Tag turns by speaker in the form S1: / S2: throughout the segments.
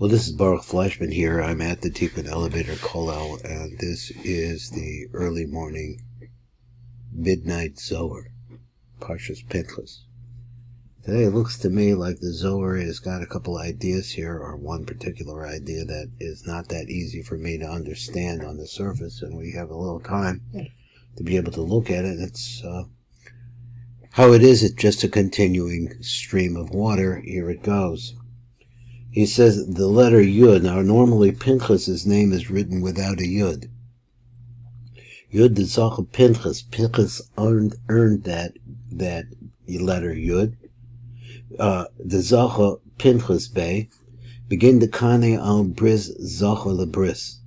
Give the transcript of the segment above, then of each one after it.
S1: Well, this is Baruch Fleischman here. I'm at the Tikkun Elevator Kollel, and this is the early morning midnight Zohar, Parshas Pinchas. Today it looks to me like the Zohar has got a couple ideas here, or one particular idea that is not that easy for me to understand on the surface, and we have a little time to be able to look at it. It's how it is. It's just a continuing stream of water. Here it goes. He says the letter Yud. Now, normally Pinchas' name is written without a Yud. Yud the Zohar Pinchas. Pinchas earned that letter Yud. The Zohar Pinchas Bey begin to kane al Bris Zohar le Bris,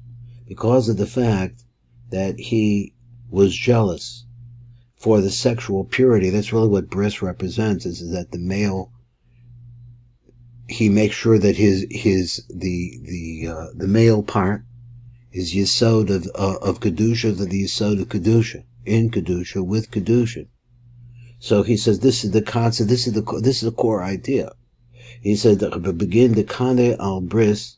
S1: because of the fact that he was jealous for the sexual purity. That's really what Bris represents, is that the male, he makes sure that the male part is Yesod of Kedusha, the Yesod of Kedusha, in Kedusha, with Kedusha. So he says this is the concept, this is the core idea. He said that begin the Kane al Bris.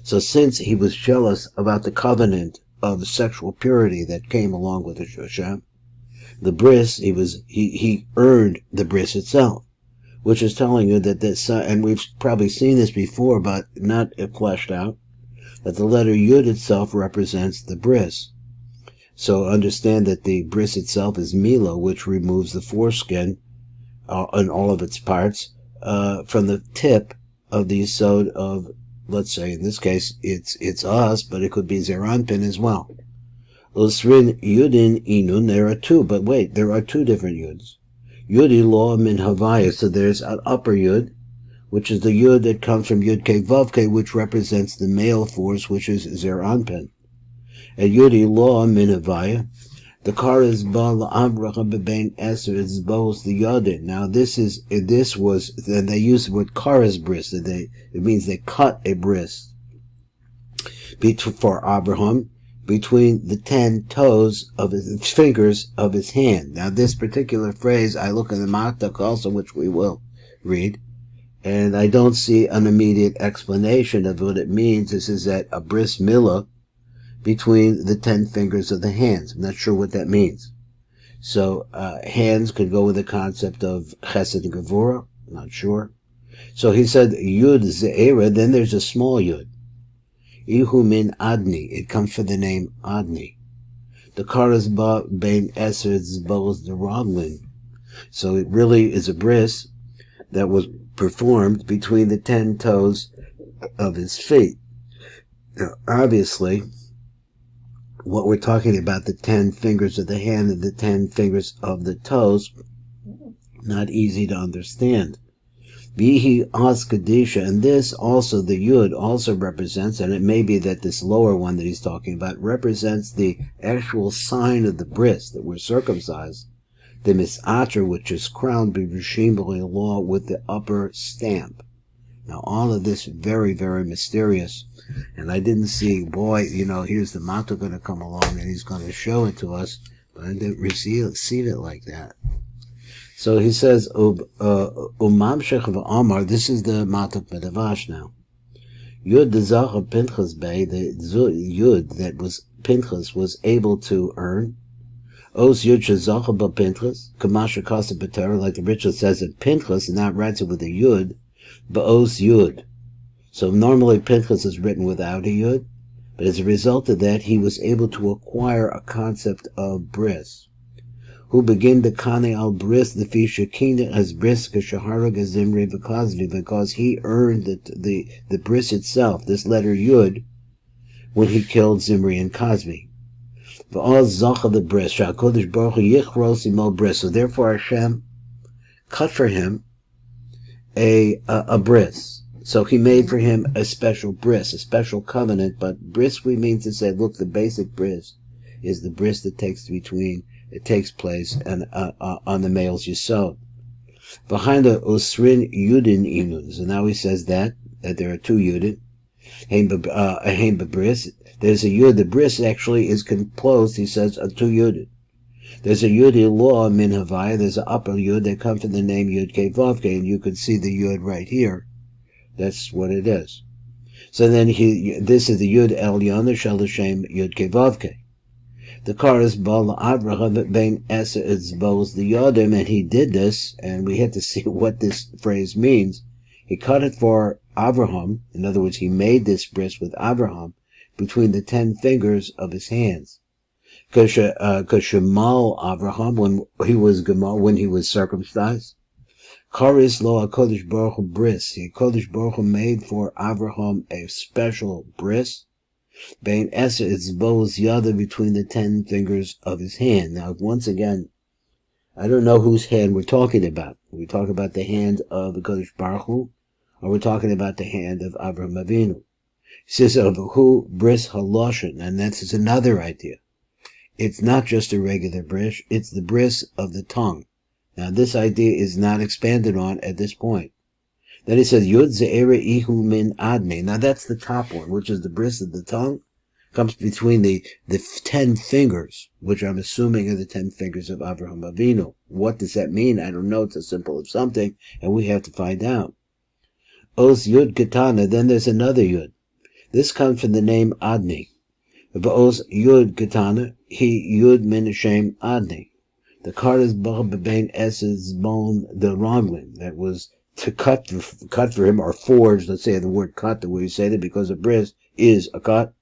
S1: So since he was jealous about the covenant of sexual purity that came along with the Hashem, the Bris, he earned the Bris itself, which is telling you that this, and we've probably seen this before, but not fleshed out, that the letter Yud itself represents the Bris. So understand that the Bris itself is Mila, which removes the foreskin in all of its parts from the tip of the Yesod of, let's say in this case, it's us, but it could be Zeranpin as well. Usrin Yudin Inun, there are two, but wait, there are two different Yuds. Yudi law min Havaya, so there's an upper Yud, which is the Yud that comes from Yud Ke Vav Ke, which represents the male force, which is Zeranpin. And Yudi law min Havaya, the car is Bal Avraham Bebein Eser, it's both the Yodin. Now this was, and they use the word Karas Bris, it means they cut a bris for Abraham between the 10 toes of his fingers of his hand. Now this particular phrase, I look in the Matak also, which we will read, and I don't see an immediate explanation of what it means. This is that a bris milah between the 10 fingers of the hands. I'm not sure what that means. So hands could go with the concept of chesed and gevura. I'm not sure. So he said Yud Ze'era, then there's a small Yud. Ihu min Adni, it comes from the name Adni. The Karas ba bein Eser Zbos the Roglin. So it really is a bris that was performed between the 10 toes of his feet. Now, obviously, what we're talking about, the 10 fingers of the hand and the 10 fingers of the toes, not easy to understand. Bihi As Kadisha, and this also, the Yud also represents, and it may be that this lower one that he's talking about represents the actual sign of the bris, that we're circumcised, the Mis'atra, which is crowned b'Rishim law with the upper stamp. Now all of this very, very mysterious, and I didn't see, boy, here's the Mata going to come along and he's going to show it to us, but I didn't receive it like that. So he says, Umamshech v'Amar, this is the Matak Medavash now. Yud the Zohar Pinchas Bey, the Yud that was Pinchas was able to earn. Os Yud Zohar ba Pinchas, Kamasha Kasa B'Torah, like the ritual says in Pinchas, and not writes it with a Yud, but Os Yud. So normally Pinchas is written without a Yud, but as a result of that, he was able to acquire a concept of Bris. Who begin the Kane al Bris, the Fishakina as Bris, Kashahara Gazimri Vakazvi, because he earned the Bris itself, this letter Yud, when he killed Zimri and Kazvi. V'al Zacha the Bris, Shakodesh Baruch Hu Yichros Imo Bris. So therefore Hashem cut for him a bris. So he made for him a special bris, a special covenant, but bris we mean to say, look, the basic bris is the bris that takes place and on the male's yesod. Behind the usrin yudin inun. So now he says that there are two yudin. Hein bris. There's a yud. The bris actually is composed, he says, of two yudin. There's a yud law min havaya. There's an upper yud that comes from the name Yud Ke Vav Ke, and you can see the yud right here. That's what it is. So then this is the Yud Elyon Shel Hashem Yud Kevavke. The Karas Bal Avraham Bein Eser Etzbos the Yodim, and he did this, and we had to see what this phrase means. He cut it for Avraham. In other words, he made this bris with Avraham between the 10 fingers of his hands. Kashemal Avraham, when he was circumcised. Karis lo HaKadosh Baruch Hu bris. The HaKadosh Baruch Hu made for Avraham a special bris. Bein Eser Etzbos Yada, between the 10 fingers of his hand. Now, once again, I don't know whose hand we're talking about. Are we talking about the hand of the HaKadosh Baruch Hu, or we're talking about the hand of Avraham Avinu? He says of who bris haloshin, and that's another idea. It's not just a regular bris; it's the bris of the tongue. Now, this idea is not expanded on at this point. Then he says, Yud Ze'era Ihu Min Adne. Now, that's the top one, which is the bris of the tongue. Comes between the 10 fingers, which I'm assuming are the 10 fingers of Avraham Avinu. What does that mean? I don't know. It's a symbol of something, and we have to find out. Os Yud Katana, then there's another Yud. This comes from the name Adne. Os Yud Katana, he Yud Min Hashem Adne. The Kardas Bal Bein Eser bone, the Ronglin, that was to cut for him, or forge, let's say the word cut, the way you say that, because a bris is a cut.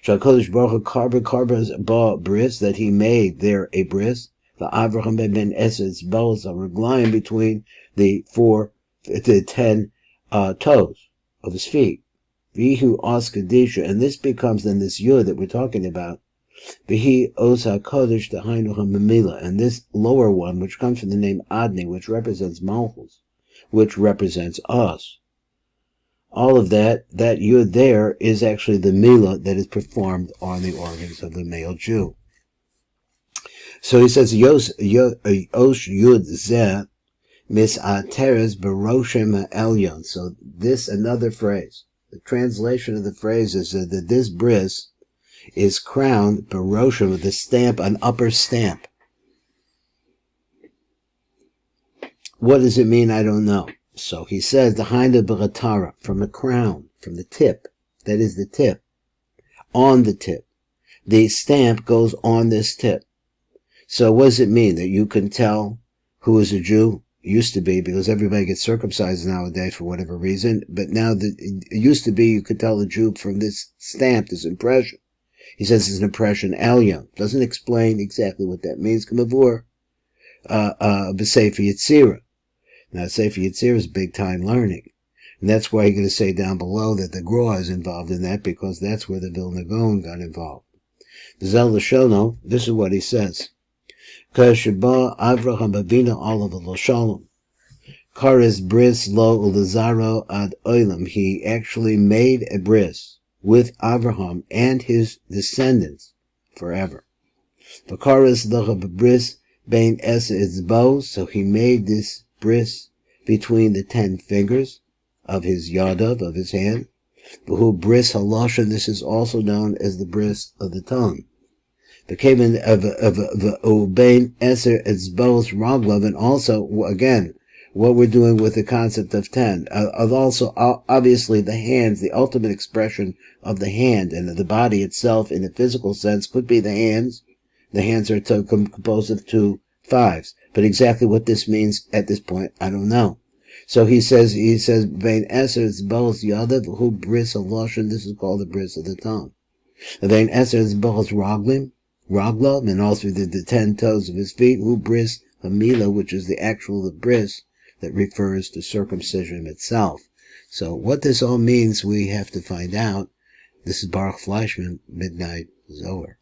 S1: HaKadosh Baruch Hu Karba's ba bris, that he made there a bris. The Avraham ben Eser Etzbos a regline between the 10 toes of his feet. Vihu os kadisha, and this becomes then this yud that we're talking about. Vihi os HaKadosh dehainu hamamila, and this lower one, which comes from the name Adni, which represents Malchus, which represents us. All of that yud there is actually the milah that is performed on the organs of the male Jew. So he says, Yos yud zeh misateres baroshem ha'elyon. So this, another phrase. The translation of the phrase is that this bris is crowned baroshem with a stamp, an upper stamp. What does it mean? I don't know. So he says, the hind of Beratara, from the crown, from the tip, that is the tip, on the tip. The stamp goes on this tip. So what does it mean? That you can tell who is a Jew? It used to be, because everybody gets circumcised nowadays for whatever reason, but now it used to be you could tell a Jew from this stamp, this impression. He says it's an impression, Elyon. Doesn't explain exactly what that means. Kamavur, B'Sefer Yetzirah. Now, Sefer Yetzirah is big time learning. And that's why you're going to say down below that the Gra is involved in that, because that's where the Vilna Gaon got involved. The Zel Lashono, this is what he says. Kashaba Avraham Avinu Olav Shalom. Kares bris lo ulazaro ad oilam. He actually made a bris with Avraham and his descendants forever. V'kares locha bris bein Eser Etzbos. So he made this bris between the 10 fingers of his yadav, of his hand. Who bris halosha, this is also known as the bris of the tongue. The kaven of ubein Eser Etzbos raglav, and also, again, what we're doing with the concept of 10, of also, obviously, the hands, the ultimate expression of the hand and of the body itself in a physical sense could be the hands. The hands are composed of 2 5s. But exactly what this means at this point, I don't know. So he says, Vein Eser Etzbos Yadav, who bris haloshin, this is called the bris of the tongue. Vein Eser Etzbos Raglav, and also the 10 toes of his feet, who bris hamila, which is the actual bris that refers to circumcision itself. So what this all means, we have to find out. This is Baruch Fleischman, Midnight Zohar.